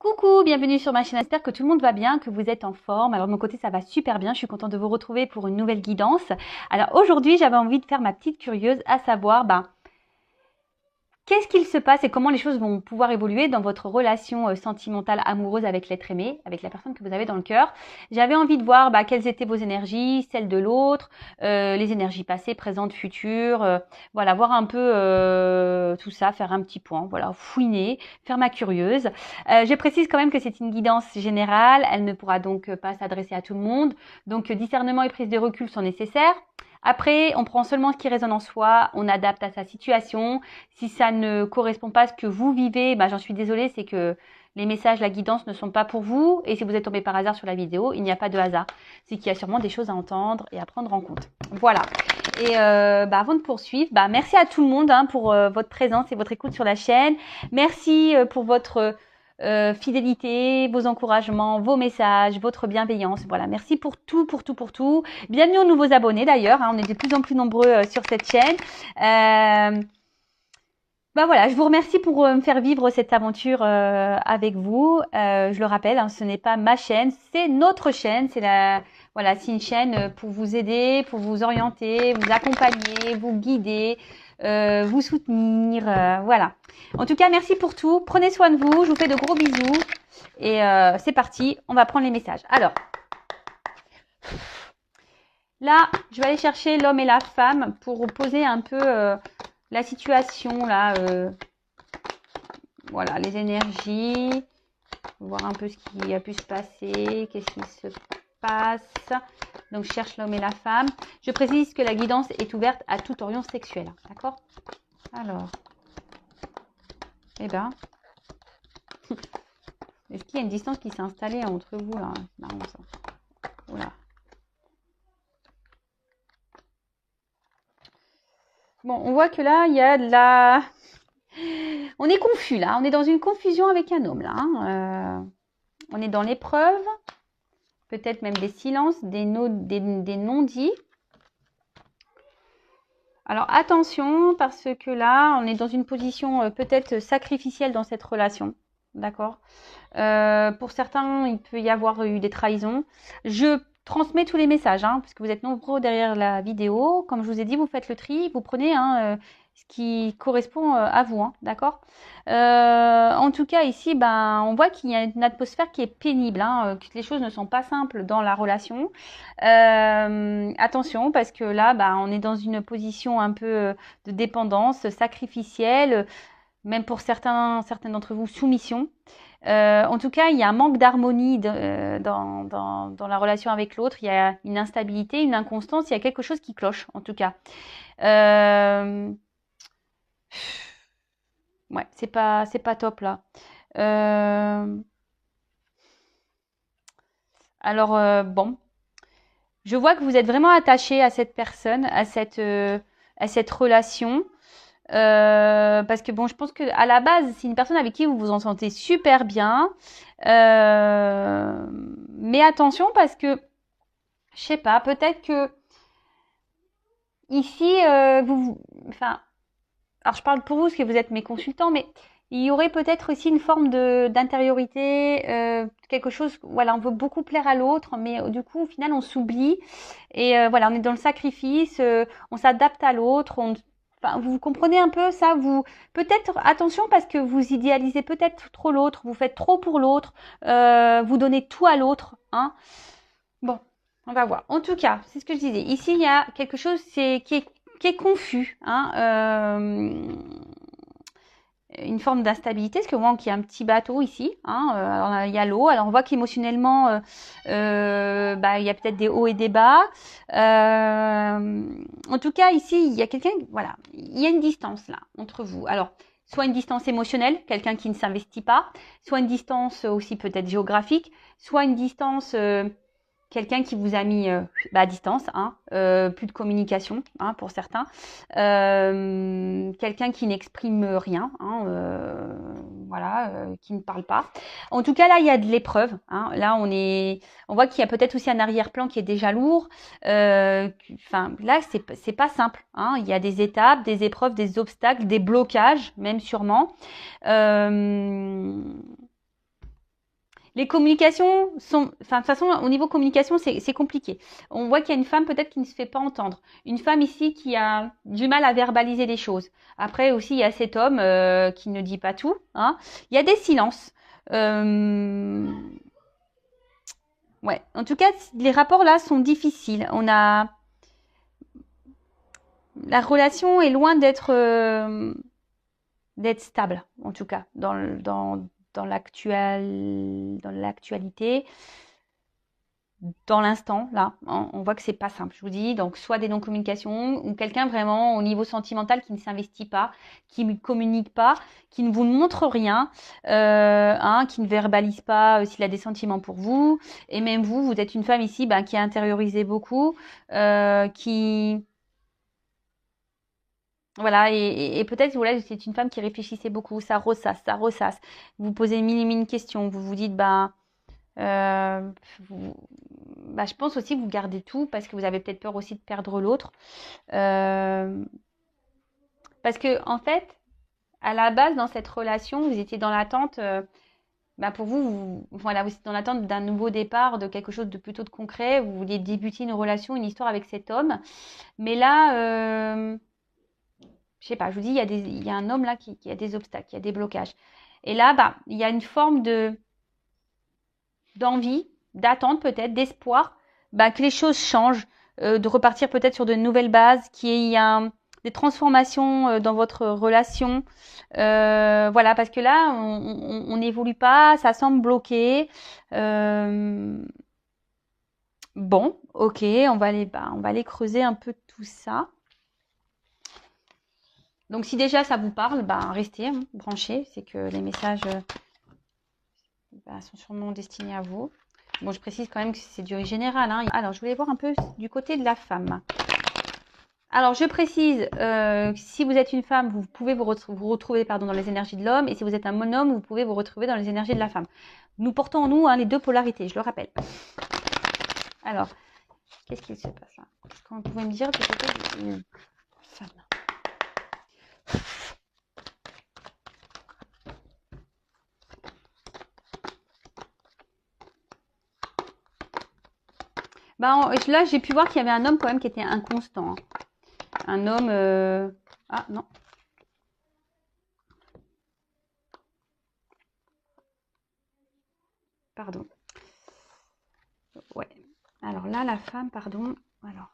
Coucou, bienvenue sur ma chaîne. J'espère que tout le monde va bien, que vous êtes en forme. Alors de mon côté, ça va super bien. Je suis contente de vous retrouver pour une nouvelle guidance. Alors aujourd'hui, j'avais envie de faire ma petite curieuse, à savoir, qu'est-ce qu'il se passe et comment les choses vont pouvoir évoluer dans votre relation sentimentale, amoureuse avec l'être aimé, avec la personne que vous avez dans le cœur. J'avais envie de voir quelles étaient vos énergies, celles de l'autre, les énergies passées, présentes, futures. Voilà, voir un peu tout ça, faire un petit point, voilà, fouiner, faire ma curieuse. Je précise quand même que c'est une guidance générale. Elle ne pourra donc pas s'adresser à tout le monde. Donc discernement et prise de recul sont nécessaires. Après, on prend seulement ce qui résonne en soi, on adapte à sa situation. Si ça ne correspond pas à ce que vous vivez, j'en suis désolée, c'est que les messages, la guidance ne sont pas pour vous. Et si vous êtes tombé par hasard sur la vidéo, il n'y a pas de hasard. C'est qu'il y a sûrement des choses à entendre et à prendre en compte. Voilà. Et avant de poursuivre, merci à tout le monde pour votre présence et votre écoute sur la chaîne. Merci pour votre fidélité, vos encouragements, vos messages, votre bienveillance. Voilà, merci pour tout, pour tout, pour tout. Bienvenue aux nouveaux abonnés d'ailleurs. On est de plus en plus nombreux sur cette chaîne. Voilà, je vous remercie pour me faire vivre cette aventure avec vous. Je le rappelle, ce n'est pas ma chaîne, c'est notre chaîne. C'est une chaîne pour vous aider, pour vous orienter, vous accompagner, vous guider, vous soutenir. Voilà. En tout cas, merci pour tout. Prenez soin de vous. Je vous fais de gros bisous. Et c'est parti. On va prendre les messages. Alors, là, je vais aller chercher l'homme et la femme pour poser un peu la situation là. Voilà, les énergies. Voir un peu ce qui a pu se passer. Qu'est-ce qui se passe. Donc, je cherche l'homme et la femme. Je précise que la guidance est ouverte à tout orion sexuel. D'accord? Alors. Est-ce qu'il y a une distance qui s'est installée entre vous là? C'est marrant ça. Voilà. Bon, on voit que là, il y a de la... On est confus là. On est dans une confusion avec un homme là. On est dans l'épreuve. Peut-être même des silences, des non-dits. Alors attention, parce que là, on est dans une position peut-être sacrificielle dans cette relation. D'accord? Pour certains, il peut y avoir eu des trahisons. Je transmets tous les messages, parce que vous êtes nombreux derrière la vidéo. Comme je vous ai dit, vous faites le tri, vous prenez ce qui correspond à vous, d'accord? En tout cas, ici, on voit qu'il y a une atmosphère qui est pénible, que les choses ne sont pas simples dans la relation. Attention, parce que là, on est dans une position un peu de dépendance sacrificielle, même pour certains d'entre vous, soumission. En tout cas, il y a un manque d'harmonie dans la relation avec l'autre. Il y a une instabilité, une inconstance. Il y a quelque chose qui cloche, en tout cas. Ouais, c'est pas top là. Alors, bon. Je vois que vous êtes vraiment attaché à cette personne, à cette relation. Parce que je pense que à la base, c'est une personne avec qui vous vous entendez super bien. Mais attention parce que, je sais pas, peut-être que ici, alors je parle pour vous parce que vous êtes mes consultants, mais il y aurait peut-être aussi une forme d'intériorité, quelque chose, voilà, on veut beaucoup plaire à l'autre, mais du coup, au final, on s'oublie. Et voilà, on est dans le sacrifice, on s'adapte à l'autre, vous comprenez un peu ça, peut-être attention parce que vous idéalisez peut-être trop l'autre, vous faites trop pour l'autre, vous donnez tout à l'autre, Bon, on va voir. En tout cas, c'est ce que je disais. Ici, il y a quelque chose qui est confus, une forme d'instabilité, parce que on voit qu'il y a un petit bateau ici, alors, il y a l'eau, alors on voit qu'émotionnellement, il y a peut-être des hauts et des bas. En tout cas, ici, il y a quelqu'un, voilà, il y a une distance là entre vous. Alors, soit une distance émotionnelle, quelqu'un qui ne s'investit pas, soit une distance aussi peut-être géographique, soit une distance quelqu'un qui vous a mis à distance, plus de communication pour certains, quelqu'un qui n'exprime rien, qui ne parle pas. En tout cas, là, il y a de l'épreuve. Là, on voit qu'il y a peut-être aussi un arrière-plan qui est déjà lourd. Là, c'est pas simple. Il y a des étapes, des épreuves, des obstacles, des blocages, même sûrement. Les communications sont, enfin, de toute façon, au niveau communication, c'est compliqué. On voit qu'il y a une femme peut-être qui ne se fait pas entendre. Une femme ici qui a du mal à verbaliser les choses. Après aussi, il y a cet homme qui ne dit pas tout, hein. Il y a des silences. Ouais. En tout cas, les rapports là sont difficiles. La relation est loin d'être stable, en tout cas, dans l'actualité, dans l'instant, là, on voit que c'est pas simple, je vous dis. Donc, soit des non-communications, ou quelqu'un vraiment au niveau sentimental qui ne s'investit pas, qui ne communique pas, qui ne vous montre rien, qui ne verbalise pas s'il a des sentiments pour vous. Et même vous, vous êtes une femme ici qui a intériorisé beaucoup, qui... Voilà, et peut-être, voilà, c'est une femme qui réfléchissait beaucoup, ça ressasse, ça ressasse. Vous posez mille et mille questions, vous vous dites, euh, vous- je pense aussi que vous gardez tout parce que vous avez peut-être peur aussi de perdre l'autre. Euh, parce que, en fait, à la base, dans cette relation, vous étiez dans l'attente, pour vous, voilà, vous étiez dans l'attente d'un nouveau départ, de quelque chose de plutôt de concret. Vous vouliez débuter une relation, une histoire avec cet homme. Mais là, je sais pas, je vous dis, il y a un homme là qui a des obstacles, qui a des blocages. Et là, il y a une forme d'envie, d'attente peut-être, d'espoir, que les choses changent, de repartir peut-être sur de nouvelles bases, qu'il y ait des transformations dans votre relation. Voilà, parce que là, on n'évolue pas, ça semble bloqué. Bon, ok, on va aller creuser un peu tout ça. Donc, si déjà ça vous parle, restez branchez. C'est que les messages sont sûrement destinés à vous. Bon, je précise quand même que c'est du général, hein. Alors, je voulais voir un peu du côté de la femme. Alors, je précise, si vous êtes une femme, vous pouvez vous retrouver dans les énergies de l'homme. Et si vous êtes un monhomme, vous pouvez vous retrouver dans les énergies de la femme. Nous portons en nous les deux polarités, je le rappelle. Alors, qu'est-ce qu'il se passe là? Est-ce qu'on pouvait me dire du côté d'une femme? Là, j'ai pu voir qu'il y avait un homme quand même qui était inconstant, hein. Un homme... Ah, non. Pardon. Ouais. Alors là, la femme, pardon. Alors.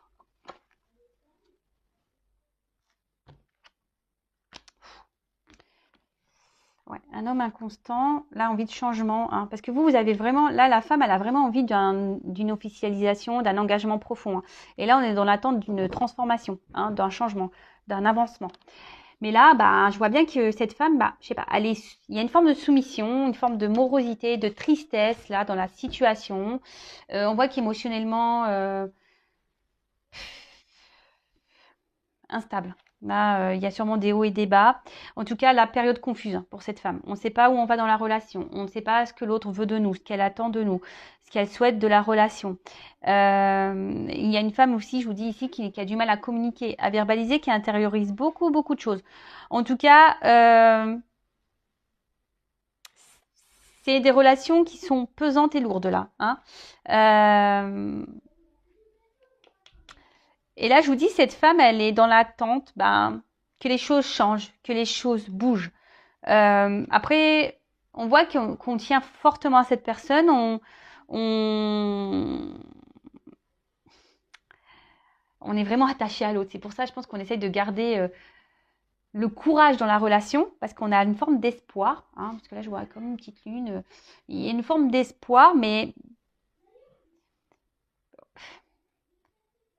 Ouais, un homme inconstant, là, envie de changement, hein, parce que vous avez vraiment, là, la femme, elle a vraiment envie d'une officialisation, d'un engagement profond, hein. Et là, on est dans l'attente d'une transformation, hein, d'un changement, d'un avancement. Mais là, je vois bien que cette femme, je sais pas, il y a une forme de soumission, une forme de morosité, de tristesse, là, dans la situation. On voit qu'émotionnellement, instable. Là, il y a sûrement des hauts et des bas. En tout cas, la période confuse, hein, pour cette femme. On ne sait pas où on va dans la relation. On ne sait pas ce que l'autre veut de nous, ce qu'elle attend de nous, ce qu'elle souhaite de la relation. Il y a une femme aussi, je vous dis ici, qui a du mal à communiquer, à verbaliser, qui intériorise beaucoup, beaucoup de choses. En tout cas, c'est des relations qui sont pesantes et lourdes là, hein. Et là, je vous dis, cette femme, elle est dans l'attente que les choses changent, que les choses bougent. Après, on voit qu'on tient fortement à cette personne. On, on est vraiment attaché à l'autre. C'est pour ça, je pense qu'on essaye de garder le courage dans la relation, parce qu'on a une forme d'espoir, hein, parce que là, je vois comme une petite lune. Il y a une forme d'espoir, mais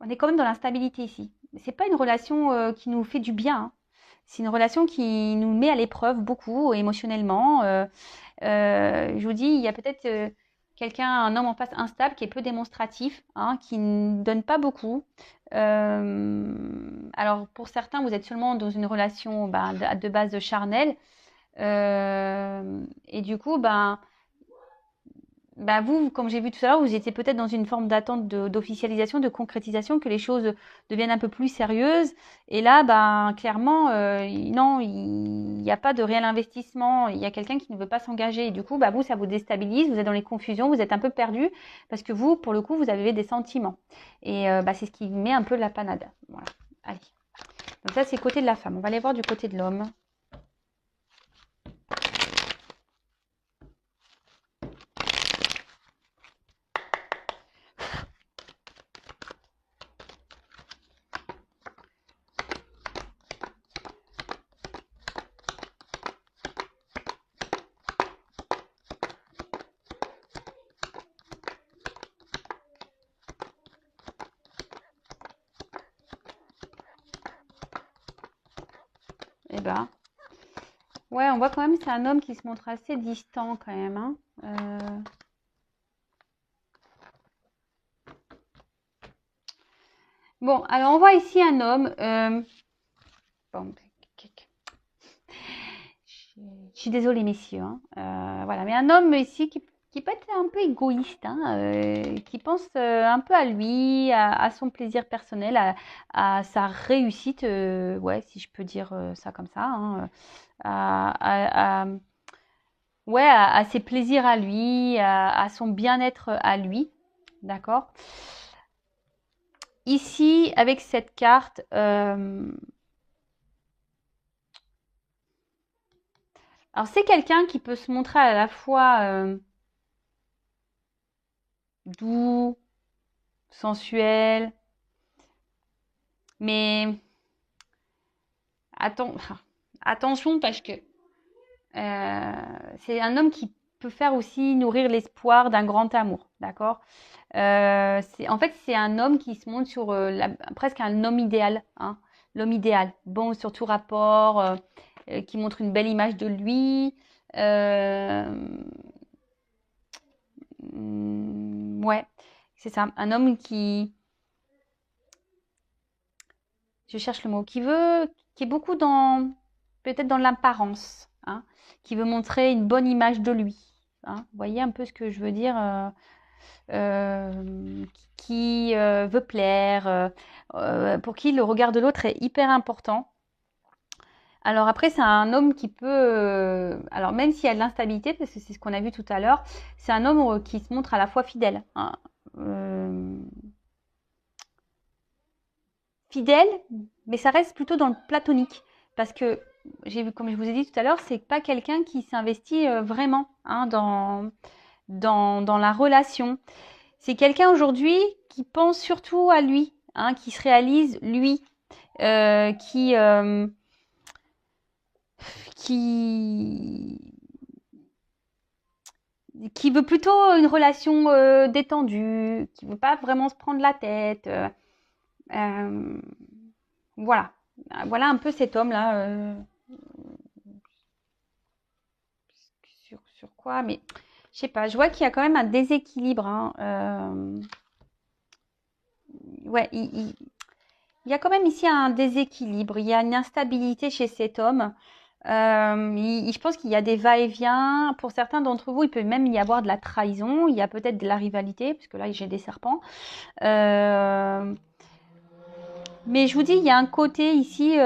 on est quand même dans l'instabilité ici. C'est pas une relation qui nous fait du bien, hein. C'est une relation qui nous met à l'épreuve beaucoup émotionnellement. Je vous dis, il y a peut-être quelqu'un, un homme en face instable qui est peu démonstratif, hein, qui ne donne pas beaucoup. Alors pour certains, vous êtes seulement dans une relation de base charnelle. Et du coup, bah vous, comme j'ai vu tout à l'heure, vous étiez peut-être dans une forme d'attente d'officialisation, de concrétisation, que les choses deviennent un peu plus sérieuses. Et là, ben clairement, non, il n'y a pas de réel investissement. Il y a quelqu'un qui ne veut pas s'engager. Et du coup, bah vous, ça vous déstabilise. Vous êtes dans les confusions, vous êtes un peu perdu parce que vous, pour le coup, vous avez des sentiments. Et bah, c'est ce qui met un peu la panade. Voilà. Allez. Donc ça, c'est le côté de la femme. On va aller voir du côté de l'homme. Eh ben, ouais, on voit quand même c'est un homme qui se montre assez distant quand même, hein. Bon, alors on voit ici un homme. Bon, je suis désolée, messieurs, hein. Voilà, mais un homme ici qui peut être un peu égoïste, hein, qui pense un peu à lui, à son plaisir personnel, à sa réussite, ouais, si je peux dire ça comme ça, hein, ouais, à ses plaisirs à lui, à son bien-être à lui, d'accord? Ici, avec cette carte, alors c'est quelqu'un qui peut se montrer à la fois doux, sensuel, mais attention parce que c'est un homme qui peut faire aussi nourrir l'espoir d'un grand amour, d'accord? En fait, c'est un homme qui se montre sur presque un homme idéal, hein, l'homme idéal, bon sur tout rapport, qui montre une belle image de lui. Ouais, c'est ça, un homme qui, je cherche le mot, qui est beaucoup dans, peut-être dans l'apparence, hein, qui veut montrer une bonne image de lui, hein. Vous voyez un peu ce que je veux dire, qui veut plaire, pour qui le regard de l'autre est hyper important. Alors après, c'est un homme qui peut, alors même s'il y a de l'instabilité, parce que c'est ce qu'on a vu tout à l'heure, c'est un homme qui se montre à la fois fidèle, hein. Fidèle, mais ça reste plutôt dans le platonique. Parce que, j'ai vu, comme je vous ai dit tout à l'heure, c'est pas quelqu'un qui s'investit vraiment, hein, dans la relation. C'est quelqu'un aujourd'hui qui pense surtout à lui, hein, qui se réalise lui, euh, qui, euh, qui, qui veut plutôt une relation détendue, qui veut pas vraiment se prendre la tête. Euh, voilà. Voilà un peu cet homme-là. Sur quoi, mais je sais pas. Je vois qu'il y a quand même un déséquilibre, hein. Ouais, il y a quand même ici un déséquilibre. Il y a une instabilité chez cet homme. Je pense qu'il y a des va-et-vient. Pour certains d'entre vous, il peut même y avoir de la trahison. Il y a peut-être de la rivalité, parce que là, j'ai des serpents. Mais je vous dis, il y a un côté ici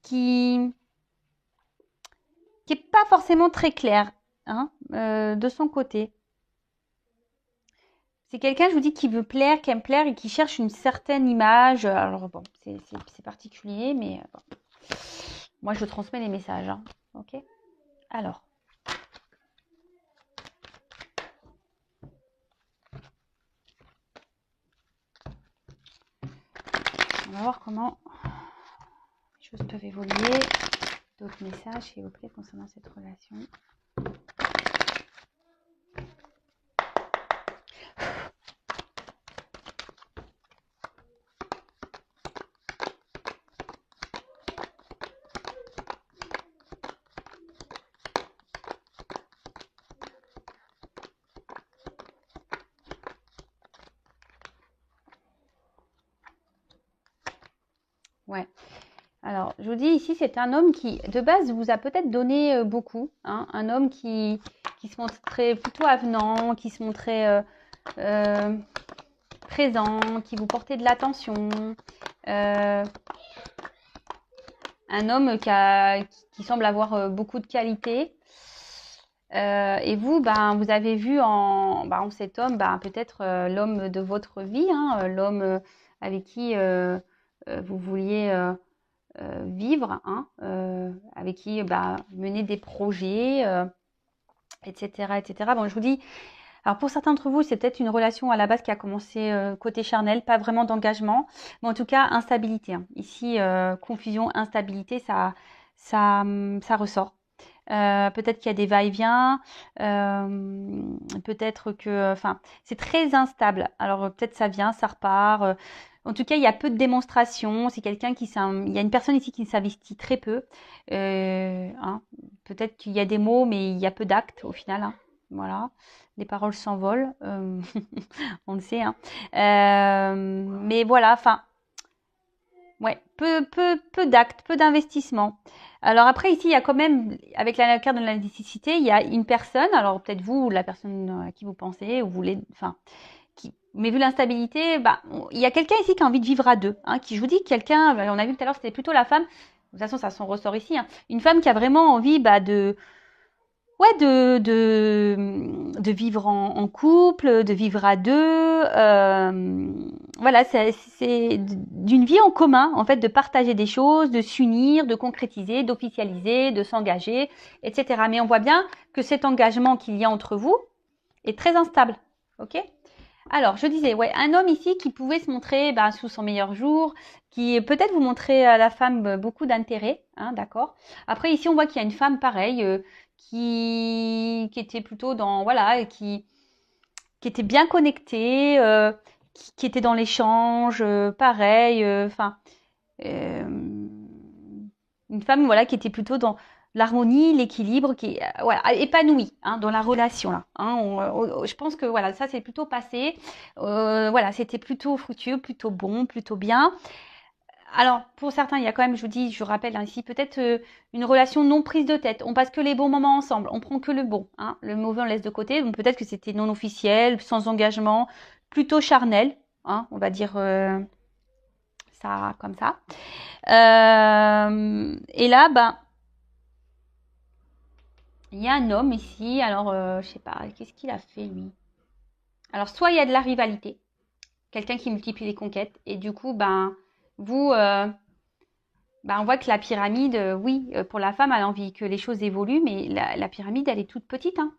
qui qui est pas forcément très clair, hein, de son côté. C'est quelqu'un, je vous dis, qui veut plaire, qui aime plaire et qui cherche une certaine image. Alors bon, c'est particulier, mais bon. Moi, je transmets les messages, hein. Ok. Alors, on va voir comment les choses peuvent évoluer. D'autres messages, s'il vous plaît, concernant cette relation. Ouais. Alors, je vous dis ici, c'est un homme qui, de base, vous a peut-être donné beaucoup. Hein, un homme qui se montrait plutôt avenant, qui se montrait présent, qui vous portait de l'attention. Un homme qui semble avoir beaucoup de qualités. Et vous, ben, vous avez vu en cet homme, ben, peut-être l'homme de votre vie, hein, l'homme avec qui vous vouliez vivre, hein, avec qui mener des projets, etc., etc. Bon, je vous dis, alors pour certains d'entre vous, c'est peut-être une relation à la base qui a commencé côté charnel, pas vraiment d'engagement, mais en tout cas instabilité. Hein. Ici, confusion, instabilité, ça ressort. Peut-être qu'il y a des va-et-vient, peut-être que, enfin, c'est très instable. Alors peut-être ça vient, ça repart. En tout cas, il y a peu de démonstrations. C'est quelqu'un il y a une personne ici qui s'investit très peu. Hein. Peut-être qu'il y a des mots, mais il y a peu d'actes au final. Hein. Voilà, les paroles s'envolent, on le sait. Hein. Mais voilà, enfin. Ouais, peu d'actes, peu d'investissement. Alors après, ici, il y a quand même, avec la carte de la nécessité, il y a une personne, alors peut-être vous, ou la personne à qui vous pensez, ou vous voulez, enfin, mais vu l'instabilité, il y a quelqu'un ici qui a envie de vivre à deux, hein, qui, je vous dis, quelqu'un, on a vu tout à l'heure, c'était plutôt la femme, de toute façon, ça s'en ressort ici, hein, une femme qui a vraiment envie, ouais, de vivre en couple, de vivre à deux. Voilà, c'est d'une vie en commun, en fait, de partager des choses, de s'unir, de concrétiser, d'officialiser, de s'engager, etc. Mais on voit bien que cet engagement qu'il y a entre vous est très instable. Ok ? Alors, je disais, ouais, un homme ici qui pouvait se montrer sous son meilleur jour, qui peut-être vous montrer à la femme beaucoup d'intérêt, hein, d'accord. Après, ici, on voit qu'il y a une femme pareille qui était plutôt dans, voilà, qui était bien connectée, qui était dans l'échange, pareil, enfin, une femme, voilà, qui était plutôt dans l'harmonie, l'équilibre, qui est voilà, épanouie hein, dans la relation là. Hein, je pense que voilà, ça c'est plutôt passé. Voilà, c'était plutôt fructueux, plutôt bon, plutôt bien. Alors pour certains, il y a quand même, je vous dis, je vous rappelle hein, ici peut-être une relation non prise de tête. On passe que les bons moments ensemble, on prend que le bon. Hein, le mauvais on laisse de côté. Donc peut-être que c'était non officiel, sans engagement, plutôt charnel. Hein, on va dire ça comme ça. Et là, il y a un homme ici, alors je sais pas, qu'est-ce qu'il a fait lui? Alors soit il y a de la rivalité, quelqu'un qui multiplie les conquêtes, et du coup, vous, on voit que la pyramide, oui, pour la femme, elle a envie que les choses évoluent, mais la pyramide, elle est toute petite. Hein.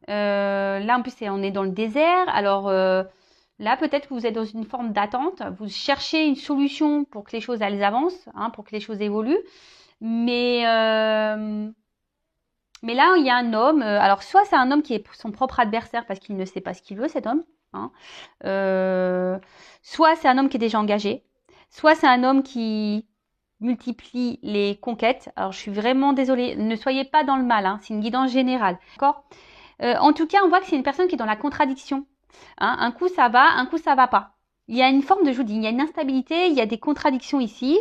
Là, en plus, on est dans le désert, alors là, peut-être que vous êtes dans une forme d'attente, vous cherchez une solution pour que les choses, elles avancent, hein, pour que les choses évoluent, mais... Mais là, il y a un homme, alors soit c'est un homme qui est son propre adversaire parce qu'il ne sait pas ce qu'il veut, cet homme, hein. Soit c'est un homme qui est déjà engagé, soit c'est un homme qui multiplie les conquêtes. Alors je suis vraiment désolée, ne soyez pas dans le mal, hein, c'est une guidance générale, d'accord. En tout cas, on voit que c'est une personne qui est dans la contradiction. Hein. Un coup ça va, un coup ça va pas. Il y a une forme de, je vous dis, il y a une instabilité, il y a des contradictions ici.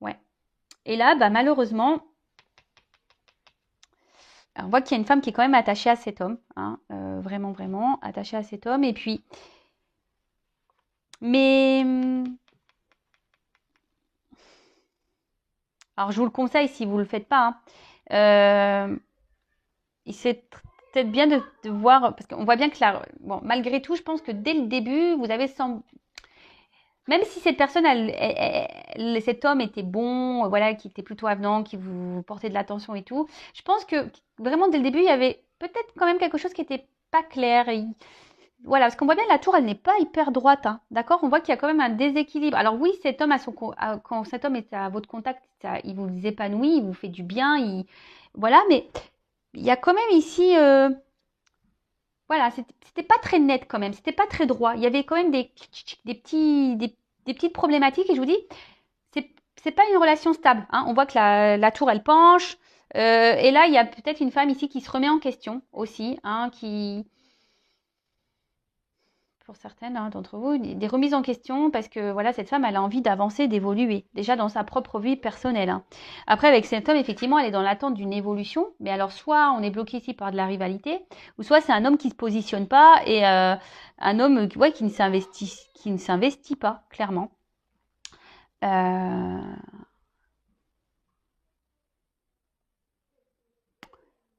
Ouais. Et là, malheureusement, on voit qu'il y a une femme qui est quand même attachée à cet homme, hein, vraiment, vraiment attachée à cet homme. Et puis, mais, alors je vous le conseille si vous le faites pas. Hein, c'est peut-être bien de voir, parce qu'on voit bien que bon, malgré tout, je pense que dès le début, vous avez même si cette personne, cet homme était bon, voilà, qui était plutôt avenant, qui vous portait de l'attention et tout, je pense que vraiment dès le début, il y avait peut-être quand même quelque chose qui était pas clair. Voilà, parce qu'on voit bien la tour, elle n'est pas hyper droite, hein, d'accord. On voit qu'il y a quand même un déséquilibre. Alors oui, cet homme quand cet homme est à votre contact, il vous épanouit, il vous fait du bien, voilà, mais il y a quand même ici, voilà, c'était pas très net quand même, c'était pas très droit. Il y avait quand même des petites problématiques et je vous dis, c'est pas une relation stable. Hein. On voit que la tour elle penche et là il y a peut-être une femme ici qui se remet en question aussi, hein, qui pour certaines d'entre vous, des remises en question parce que voilà, cette femme, elle a envie d'avancer, d'évoluer, déjà dans sa propre vie personnelle. Après, avec cet homme, effectivement, elle est dans l'attente d'une évolution, mais alors soit on est bloqué ici par de la rivalité, ou soit c'est un homme qui se positionne pas et un homme ouais, qui ne s'investit pas, clairement.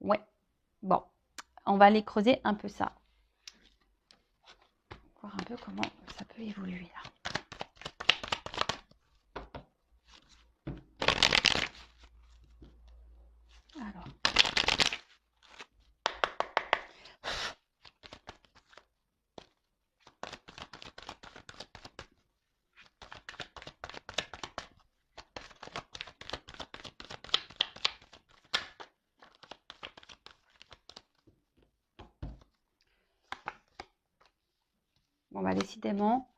Ouais, bon, on va aller creuser un peu ça. Voir un peu comment ça peut évoluer là. Alors. Bon, bah décidément.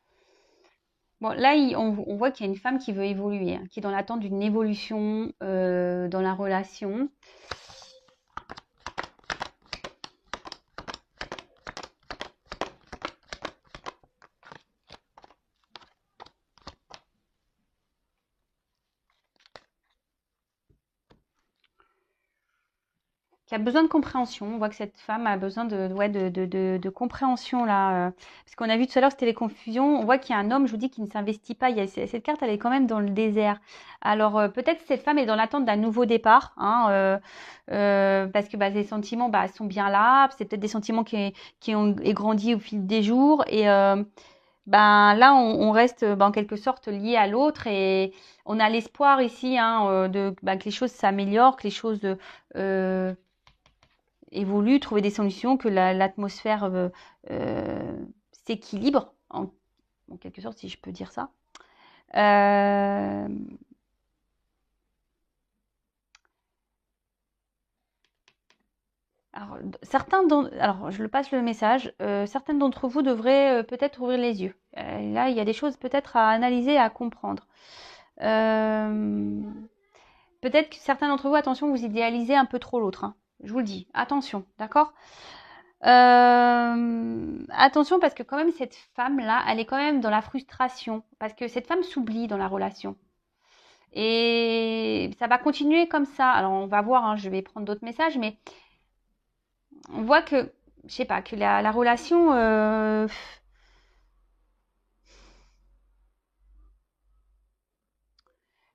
Bon, là, on voit qu'il y a une femme qui veut évoluer, qui est dans l'attente d'une évolution dans la relation. Qui a besoin de compréhension. On voit que cette femme a besoin de compréhension là. Parce qu'on a vu tout à l'heure, c'était les confusions. On voit qu'il y a un homme, je vous dis, qui ne s'investit pas. Cette carte, elle est quand même dans le désert. Alors peut-être cette femme est dans l'attente d'un nouveau départ, parce que ses sentiments sont bien là. C'est peut-être des sentiments qui ont grandi au fil des jours. Et là, on reste en quelque sorte lié à l'autre et on a l'espoir ici que les choses s'améliorent, que les choses évolue, trouver des solutions, que l'atmosphère s'équilibre, en quelque sorte, si je peux dire ça. Alors, je le passe le message. Certaines d'entre vous devraient peut-être ouvrir les yeux. Là, il y a des choses peut-être à analyser, à comprendre. Peut-être que certains d'entre vous, attention, vous idéalisez un peu trop l'autre. Je vous le dis, attention, d'accord? Attention parce que quand même cette femme-là, elle est quand même dans la frustration parce que cette femme s'oublie dans la relation. Et ça va continuer comme ça. Alors on va voir, je vais prendre d'autres messages, mais on voit que, je sais pas, que la relation...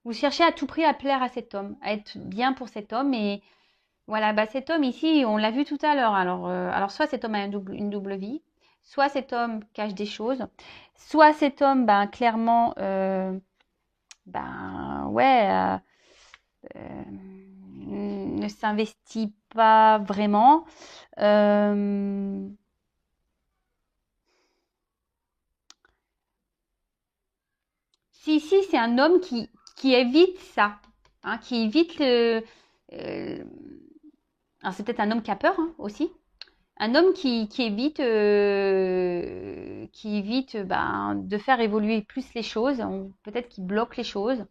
vous cherchez à tout prix à plaire à cet homme, à être bien pour cet homme et voilà, cet homme ici, on l'a vu tout à l'heure. Alors soit cet homme a une double vie, soit cet homme cache des choses, soit cet homme, clairement, ne s'investit pas vraiment. Si c'est un homme qui évite ça, qui évite alors c'est peut-être un homme qui a peur aussi. Un homme qui évite, de faire évoluer plus les choses, peut-être qu'il bloque les choses.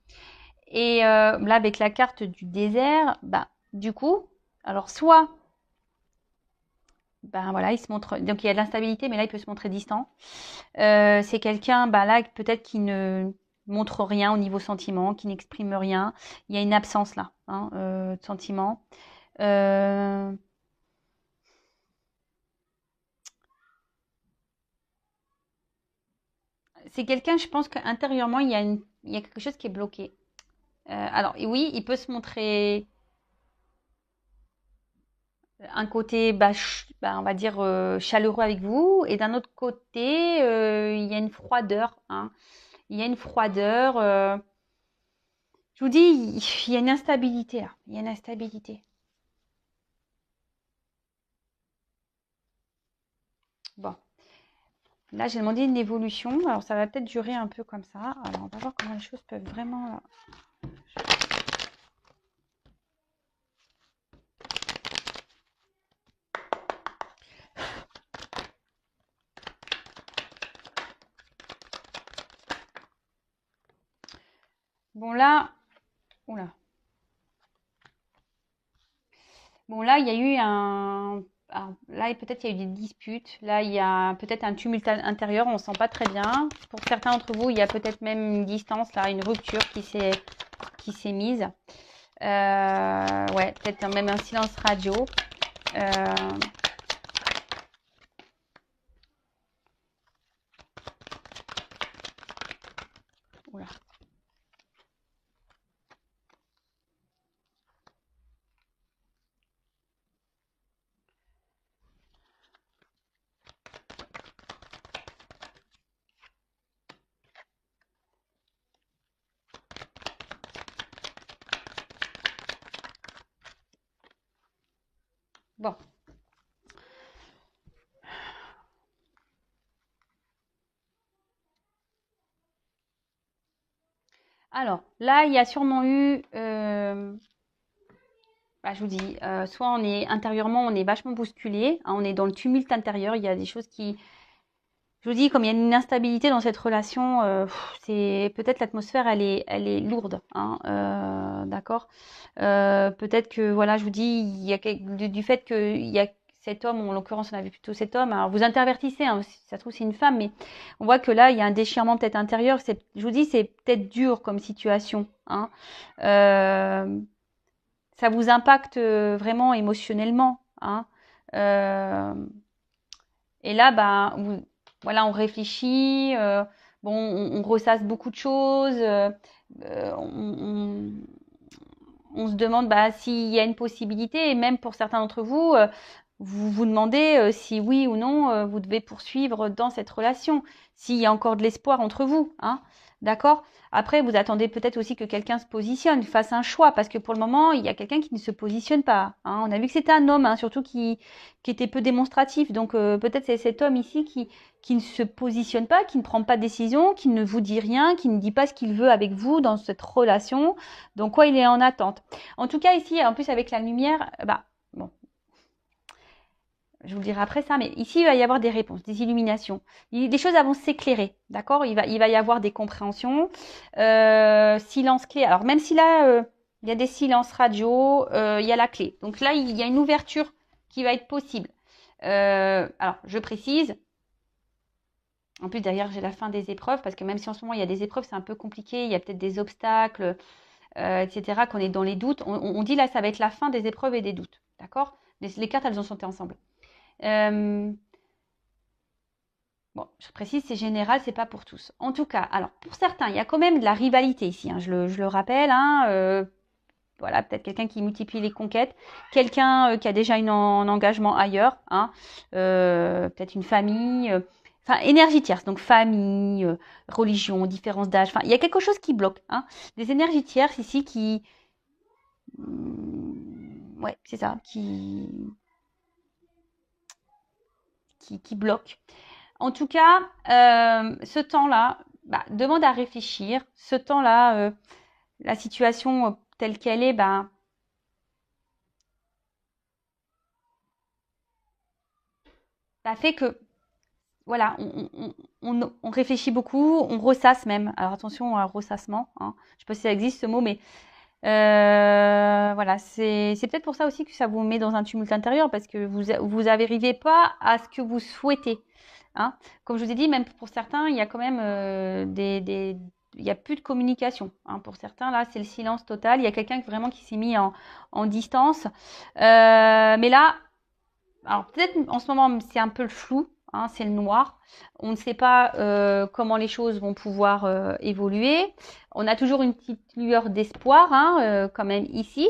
Et là, avec la carte du désert, du coup, alors soit, voilà, il se montre, donc il y a de l'instabilité, mais là, il peut se montrer distant. C'est quelqu'un, là, peut-être qui ne montre rien au niveau sentiment, qui n'exprime rien. Il y a une absence là, de sentiment. C'est quelqu'un, je pense qu'intérieurement, il y a quelque chose qui est bloqué. Alors, oui, il peut se montrer un côté, on va dire, chaleureux avec vous, et d'un autre côté, il y a une froideur. Il y a une froideur. Je vous dis, il y a une instabilité là. Il y a une instabilité. Bon. Là, j'ai demandé une évolution. Alors, ça va peut-être durer un peu comme ça. Alors, on va voir comment les choses peuvent vraiment... Bon, là... Oula. Bon, là, il y a eu alors, là, peut-être il y a eu des disputes. Là, il y a peut-être un tumulte intérieur. On ne sent pas très bien. Pour certains d'entre vous, il y a peut-être même une distance, là, une rupture qui s'est mise. Ouais, peut-être même un silence radio. Oula. Bon. Alors, là, il y a sûrement eu, bah, je vous dis, soit on est intérieurement, on est vachement bousculé, hein, on est dans le tumulte intérieur, il y a des choses qui, je vous dis, comme il y a une instabilité dans cette relation, c'est peut-être l'atmosphère, elle est lourde, hein, d'accord. Peut-être que, voilà, je vous dis, il y a du fait qu'il y a cet homme, en l'occurrence, on avait plutôt cet homme. Alors, vous intervertissez, hein, si ça se trouve, c'est une femme, mais on voit que là, il y a un déchirement peut-être intérieur. Je vous dis, c'est peut-être dur comme situation, hein. Euh, Ça vous impacte vraiment émotionnellement, hein. Euh, et là, bah, voilà, on réfléchit, bon, on ressasse beaucoup de choses, euh, on, on se demande bah, s'il y a une possibilité, et même pour certains d'entre vous, vous vous demandez si oui ou non vous devez poursuivre dans cette relation, s'il y a encore de l'espoir entre vous, hein, d'accord? Après, vous attendez peut-être aussi que quelqu'un se positionne, fasse un choix, parce que pour le moment, il y a quelqu'un qui ne se positionne pas, hein. On a vu que c'était un homme, hein, surtout qui était peu démonstratif. Donc peut-être c'est cet homme ici qui ne se positionne pas, qui ne prend pas de décision, qui ne vous dit rien, qui ne dit pas ce qu'il veut avec vous dans cette relation. Donc quoi, il est en attente. En tout cas, ici, en plus avec la lumière, bah, bon, je vous le dirai après ça, mais ici, il va y avoir des réponses, des illuminations. Des choses vont s'éclairer, d'accord? Il va y avoir des compréhensions. Silence clé. Alors, même si là, il y a des silences radio, il y a la clé. Donc là, il y a une ouverture qui va être possible. Alors, je précise. En plus, derrière, j'ai la fin des épreuves, parce que même si en ce moment, il y a des épreuves, c'est un peu compliqué. Il y a peut-être des obstacles, etc., qu'on est dans les doutes. On dit là, ça va être la fin des épreuves et des doutes, d'accord? Les cartes, elles ont sauté ensemble. Bon, je précise, c'est général, c'est pas pour tous. En tout cas, alors pour certains, il y a quand même de la rivalité ici, hein, je le rappelle, hein, voilà, peut-être quelqu'un qui multiplie les conquêtes, quelqu'un qui a déjà un engagement ailleurs, hein, peut-être une famille, enfin énergie tierce, donc famille, religion, différence d'âge, enfin il y a quelque chose qui bloque, hein, des énergies tierces ici ouais, c'est ça, qui bloquent. En tout cas, ce temps-là, bah, demande à réfléchir. Ce temps-là, la situation telle qu'elle est, bah, ça fait que, voilà, on réfléchit beaucoup, on ressasse même. Alors attention à ressassement, hein. Je ne sais pas si ça existe ce mot, mais voilà, c'est peut-être pour ça aussi que ça vous met dans un tumulte intérieur, parce que vous n'arrivez pas à ce que vous souhaitez, hein. Comme je vous ai dit, même pour certains, il y a quand même il n'y a plus de communication, hein. Pour certains, là, c'est le silence total. Il y a quelqu'un vraiment qui s'est mis en distance. Mais là, alors peut-être en ce moment, c'est un peu le flou, hein, c'est le noir. On ne sait pas comment les choses vont pouvoir évoluer. On a toujours une petite lueur d'espoir, hein, quand même ici.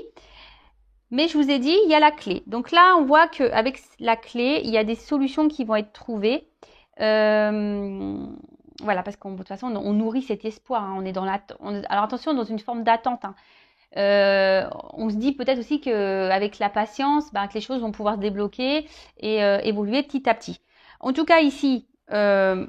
Mais je vous ai dit, il y a la clé. Donc là, on voit qu'avec la clé, il y a des solutions qui vont être trouvées. Voilà, parce qu'de toute façon, on nourrit cet espoir, hein. On est dans alors attention, dans une forme d'attente, hein. On se dit peut-être aussi qu'avec la patience, ben, que les choses vont pouvoir se débloquer et évoluer petit à petit. En tout cas, ici, il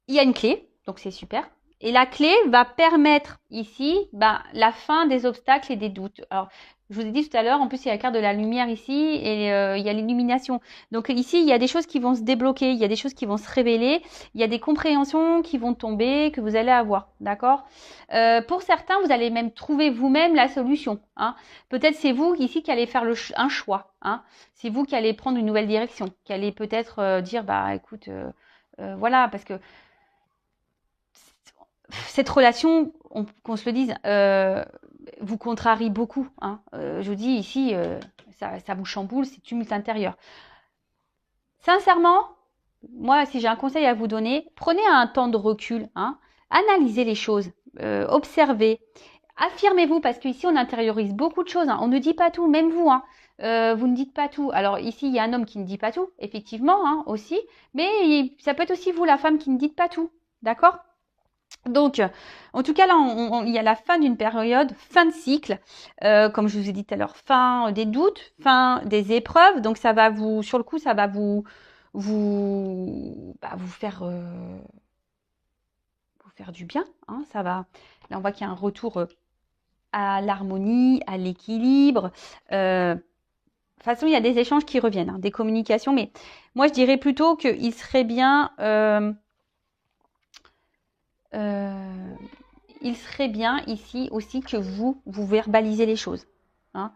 y a une clé, donc c'est super. Et la clé va permettre ici ben, la fin des obstacles et des doutes. Alors, je vous ai dit tout à l'heure, en plus il y a la carte de la lumière ici et il y a l'illumination. Donc ici, il y a des choses qui vont se débloquer, il y a des choses qui vont se révéler, il y a des compréhensions qui vont tomber, que vous allez avoir, d'accord? Pour certains, vous allez même trouver vous-même la solution, hein. Peut-être c'est vous ici qui allez faire un choix, hein. C'est vous qui allez prendre une nouvelle direction, qui allez peut-être dire, bah écoute, voilà, parce que cette relation, qu'on se le dise, vous contrarie beaucoup, hein. Je vous dis ici, ça vous chamboule, c'est tumulte intérieur. Sincèrement, moi, si j'ai un conseil à vous donner, prenez un temps de recul, hein. Analysez les choses, observez, affirmez-vous, parce qu'ici, on intériorise beaucoup de choses, hein. On ne dit pas tout, même vous, hein. Vous ne dites pas tout. Alors ici, il y a un homme qui ne dit pas tout, effectivement, hein, aussi, mais ça peut être aussi vous, la femme, qui ne dites pas tout, d'accord? Donc, en tout cas, là, il y a la fin d'une période, fin de cycle, comme je vous ai dit tout à l'heure, fin des doutes, fin des épreuves. Donc, ça va vous, sur le coup, ça va vous faire du bien, hein. Ça va. Là, on voit qu'il y a un retour à l'harmonie, à l'équilibre. De toute façon, il y a des échanges qui reviennent, hein, des communications. Mais moi, je dirais plutôt qu'il serait bien. Il serait bien ici aussi que vous verbalisez les choses, hein.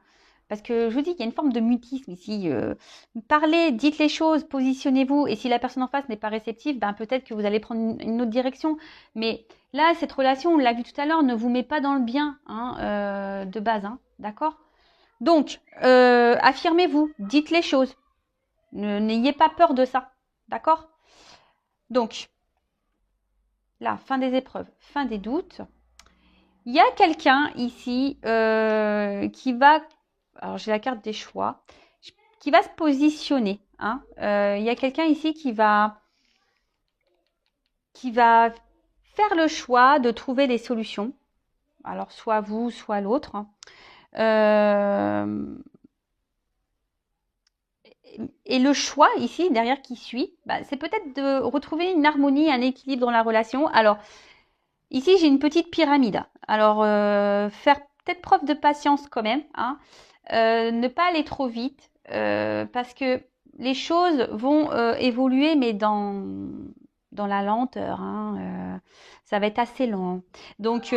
Parce que je vous dis qu'il y a une forme de mutisme ici. Parlez, dites les choses, positionnez-vous. Et si la personne en face n'est pas réceptive, ben peut-être que vous allez prendre une autre direction. Mais là, cette relation, on l'a vu tout à l'heure, ne vous met pas dans le bien, hein, de base, hein, d'accord? Donc, affirmez-vous, dites les choses. N'ayez pas peur de ça, d'accord? Donc, là, fin des épreuves, fin des doutes. Il y a quelqu'un ici qui va, alors j'ai la carte des choix, qui va se positionner, hein. Il y a quelqu'un ici qui va faire le choix de trouver des solutions. Alors soit vous, soit l'autre, hein. Et le choix ici, derrière qui suit, bah, c'est peut-être de retrouver une harmonie, un équilibre dans la relation. Alors, ici, j'ai une petite pyramide. Alors, faire peut-être preuve de patience quand même, hein. Ne pas aller trop vite, parce que les choses vont évoluer, mais dans la lenteur, hein. Ça va être assez lent. Donc,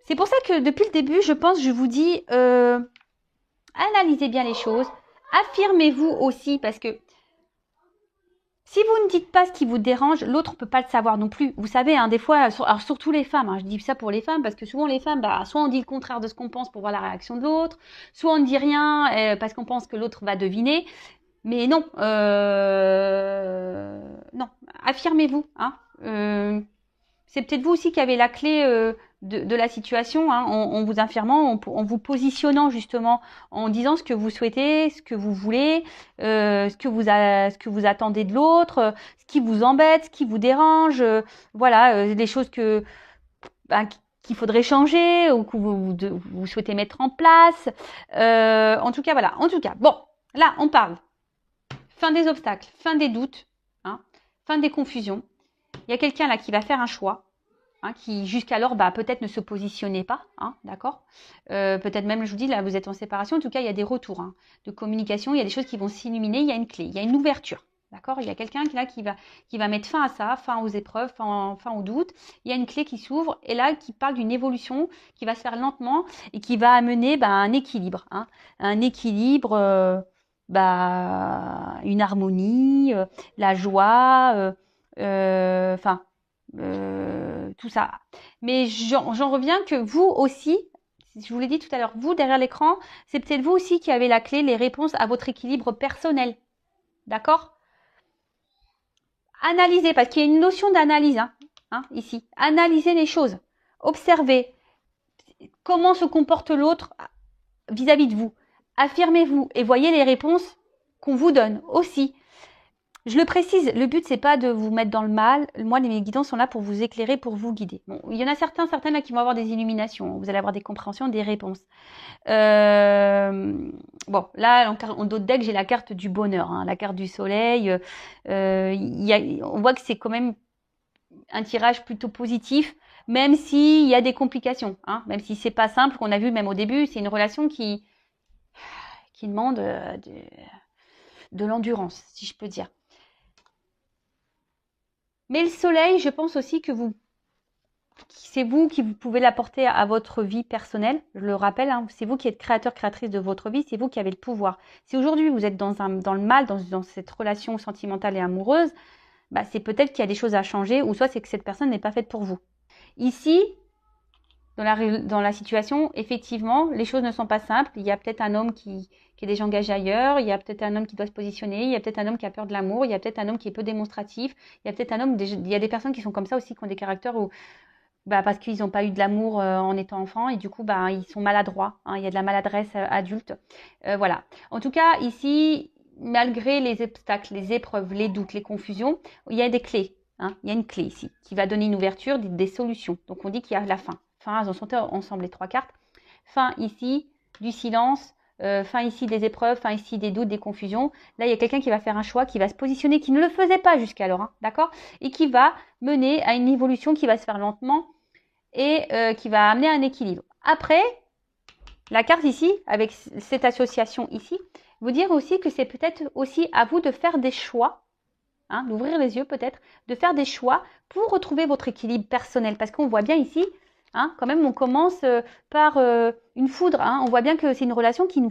c'est pour ça que depuis le début, je pense, je vous dis, analysez bien les choses. Affirmez-vous aussi, parce que si vous ne dites pas ce qui vous dérange, l'autre ne peut pas le savoir non plus. Vous savez, hein, des fois, alors surtout les femmes, hein, je dis ça pour les femmes, parce que souvent les femmes, bah, soit on dit le contraire de ce qu'on pense pour voir la réaction de l'autre, soit on ne dit rien parce qu'on pense que l'autre va deviner. Mais non, non, affirmez-vous, hein. C'est peut-être vous aussi qui avez la clé de la situation, hein, en vous affirmant, en vous positionnant justement, en disant ce que vous souhaitez, ce que vous voulez, ce que vous attendez de l'autre, ce qui vous embête, ce qui vous dérange, voilà, les choses qu'il faudrait changer ou que vous souhaitez mettre en place. En tout cas, voilà. En tout cas, bon, là, on parle fin des obstacles, fin des doutes, hein, fin des confusions. Il y a quelqu'un là qui va faire un choix, hein, qui jusqu'alors peut-être ne se positionnait pas, hein, d'accord, peut-être même, je vous dis, là vous êtes en séparation, en tout cas il y a des retours, hein, de communication, il y a des choses qui vont s'illuminer, il y a une clé, il y a une ouverture, d'accord, il y a quelqu'un là qui va mettre fin à ça, fin aux épreuves, fin aux doutes, il y a une clé qui s'ouvre et là qui parle d'une évolution qui va se faire lentement et qui va amener un équilibre, hein, un équilibre, une harmonie, la joie, enfin, tout ça. Mais j'en reviens que vous aussi, je vous l'ai dit tout à l'heure, vous derrière l'écran, c'est peut-être vous aussi qui avez la clé, les réponses à votre équilibre personnel. D'accord? Analysez, parce qu'il y a une notion d'analyse, hein, ici. Analysez les choses. Observez comment se comporte l'autre vis-à-vis de vous. Affirmez-vous et voyez les réponses qu'on vous donne aussi. Je le précise, le but, c'est pas de vous mettre dans le mal. Moi, mes guidants sont là pour vous éclairer, pour vous guider. Bon, il y en a certaines là qui vont avoir des illuminations. Vous allez avoir des compréhensions, des réponses. Bon, là, en d'autres decks, j'ai la carte du bonheur, hein, la carte du soleil. On voit que c'est quand même un tirage plutôt positif. Même s'il y a des complications, hein, même si c'est pas simple, qu'on a vu même au début, c'est une relation qui demande de l'endurance, si je peux dire. Mais le soleil, je pense aussi que c'est vous qui vous pouvez l'apporter à votre vie personnelle. Je le rappelle, hein, c'est vous qui êtes créateur, créatrice de votre vie, c'est vous qui avez le pouvoir. Si aujourd'hui vous êtes dans le mal, dans cette relation sentimentale et amoureuse, bah, c'est peut-être qu'il y a des choses à changer, ou soit c'est que cette personne n'est pas faite pour vous. Ici, dans la situation, effectivement, les choses ne sont pas simples. Il y a peut-être un homme qui est déjà engagé ailleurs, il y a peut-être un homme qui doit se positionner, il y a peut-être un homme qui a peur de l'amour, il y a peut-être un homme qui est peu démonstratif, il y a peut-être un homme, il y a des personnes qui sont comme ça aussi, qui ont des caractères où, bah, parce qu'ils n'ont pas eu de l'amour en étant enfant et du coup, bah, ils sont maladroits, hein, il y a de la maladresse adulte. Voilà. En tout cas, ici, malgré les obstacles, les épreuves, les doutes, les confusions, il y a des clés. Hein, il y a une clé ici qui va donner une ouverture, des solutions. Donc on dit qu'il y a la fin. Fin, elles ont sauté ensemble les 3 cartes. Fin ici du silence, fin ici des épreuves, fin ici des doutes, des confusions. Là, il y a quelqu'un qui va faire un choix, qui va se positionner, qui ne le faisait pas jusqu'alors, hein, d'accord? Et qui va mener à une évolution qui va se faire lentement et qui va amener un équilibre. Après, la carte ici, avec cette association ici, vous dire aussi que c'est peut-être aussi à vous de faire des choix, hein, d'ouvrir les yeux peut-être, de faire des choix pour retrouver votre équilibre personnel. Parce qu'on voit bien ici, hein, quand même, on commence par une foudre. Hein, on voit bien que c'est une relation qui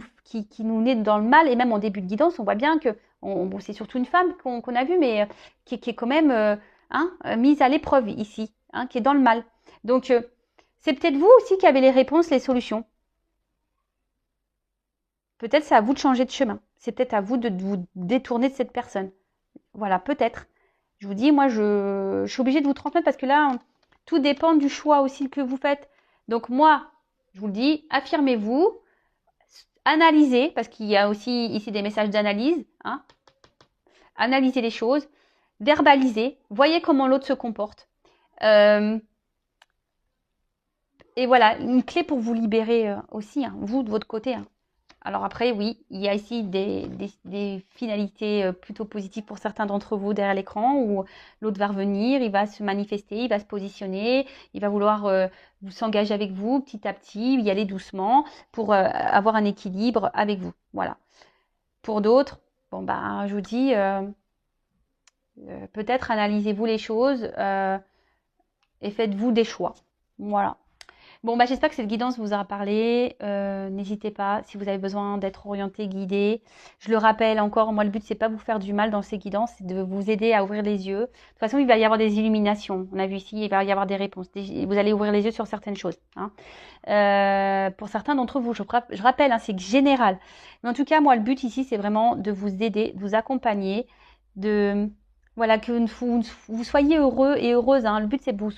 nous naît dans le mal. Et même en début de guidance, on voit bien que bon, c'est surtout une femme qu'on a vue, mais qui est quand même mise à l'épreuve ici, hein, qui est dans le mal. Donc, c'est peut-être vous aussi qui avez les réponses, les solutions. Peut-être c'est à vous de changer de chemin. C'est peut-être à vous de vous détourner de cette personne. Voilà, peut-être. Je vous dis, moi, je suis obligée de vous transmettre parce que là, tout dépend du choix aussi que vous faites. Donc moi, je vous le dis, affirmez-vous, analysez, parce qu'il y a aussi ici des messages d'analyse. Hein. Analysez les choses, verbalisez, voyez comment l'autre se comporte. Et voilà, une clé pour vous libérer aussi, hein, vous de votre côté. Hein. Alors après, oui, il y a ici des finalités plutôt positives pour certains d'entre vous derrière l'écran où l'autre va revenir, il va se manifester, il va se positionner, il va vouloir vous s'engager avec vous petit à petit, y aller doucement pour avoir un équilibre avec vous. Voilà. Pour d'autres, bon bah, je vous dis, peut-être analysez-vous les choses et faites-vous des choix. Voilà. Bon, bah, j'espère que cette guidance vous aura parlé. N'hésitez pas, si vous avez besoin d'être orienté, guidé. Je le rappelle encore, moi, le but, c'est pas vous faire du mal dans ces guidances, c'est de vous aider à ouvrir les yeux. De toute façon, il va y avoir des illuminations. On a vu ici, il va y avoir des réponses. Vous allez ouvrir les yeux sur certaines choses. Hein. Pour certains d'entre vous, je rappelle, hein, c'est général. Mais en tout cas, moi, le but ici, c'est vraiment de vous aider, de vous accompagner, voilà, que vous soyez heureux et heureuse. Hein. Le but, c'est de vous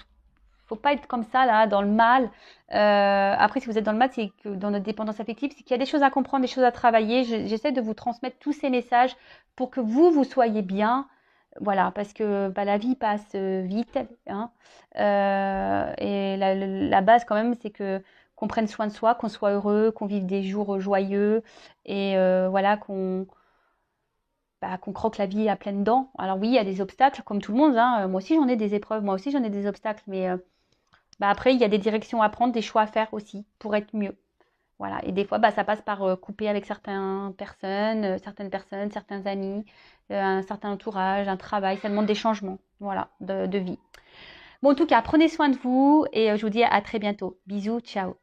faut pas être comme ça là dans le mal. Après, si vous êtes dans le mal, c'est que dans notre dépendance affective, c'est qu'il y a des choses à comprendre, des choses à travailler. J'essaie de vous transmettre tous ces messages pour que vous soyez bien. Voilà, parce que bah, la vie passe vite. Hein, et la base quand même, c'est que qu'on prenne soin de soi, qu'on soit heureux, qu'on vive des jours joyeux et voilà qu'on croque la vie à pleines dents. Alors oui, il y a des obstacles comme tout le monde. Hein. Moi aussi, j'en ai des épreuves. Moi aussi, j'en ai des obstacles. Mais bah après, il y a des directions à prendre, des choix à faire aussi pour être mieux. Voilà. Et des fois, bah, ça passe par couper avec certaines personnes, certains amis, un certain entourage, un travail. Ça demande des changements, voilà, de vie. Bon, en tout cas, prenez soin de vous et je vous dis à très bientôt. Bisous, ciao.